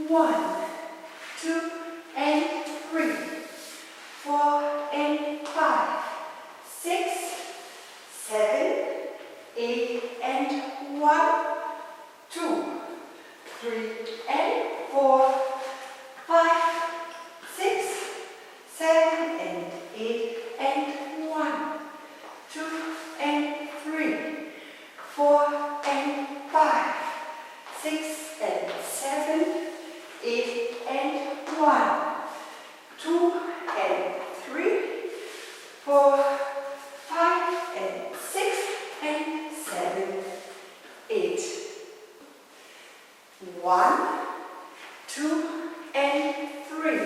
1, 2, and 3, 4, and 5, 6, 7, 8, and 1, 2, 3, and 4, 5, 6, 7, and 8, and 1, 2, and 3, 4, and 5, 6, and 7, 8, and 1, 2, and 3, 4, 5, and 6, and 7, 8. 1, 2, and 3,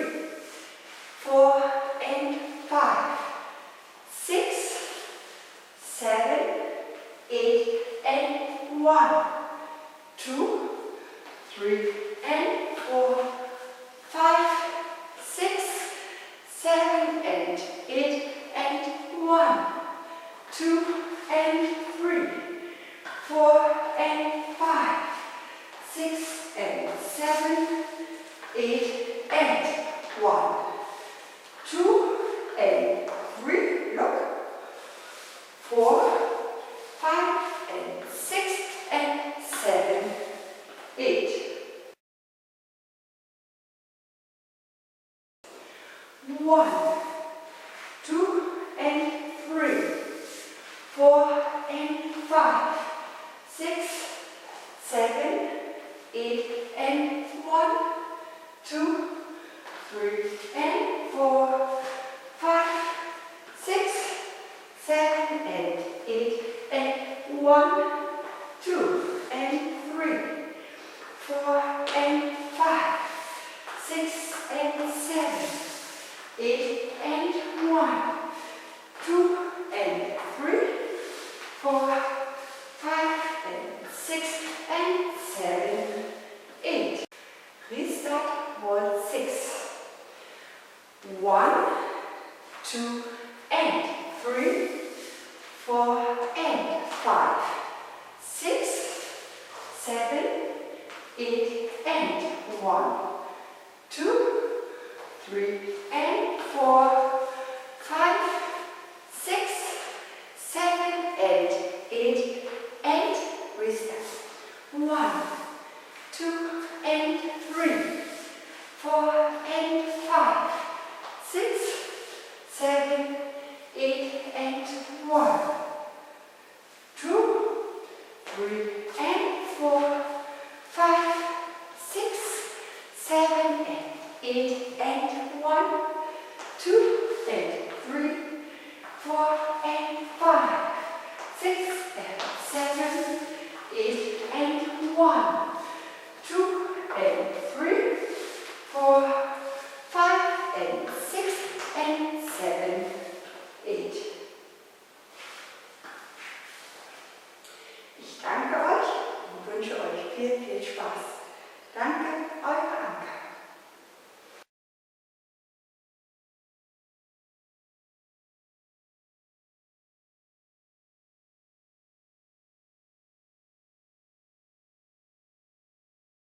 4, and 5, 6, 7, 8, and 1, 2, 3, and 4, 5, 6, 7, and 8, and 1, 2, and 3, 4, and 5, 6, and 7, 8, and 1, 2, and 3, look, 4, 5, and 6, and 7, 8. 1, 2, and 3, 4, and 5, 6, 7, 8, and 1, 2, 3, and 4, 5, 6, 7, and 8, and 1, 2, and 3, 4, and 5, 6, and 7, 8, and 1, 2, and 3, 4, 5, and 6, and 7, 8. Restart wall 6. 1, 2, and 3, 4, and 5, 6, 7, 8, and 1, 2, 3, and 4, 5, 6, 7, and 8, and restart. 1, 2, and 3, 4, and 5, 6, 7, 8, and 1, 2, 3, and 4, 5, 6, 7, and 8, and 1, 2, and 3, 4, and 5, 6, and 7, 8, and 1, 2, and 3,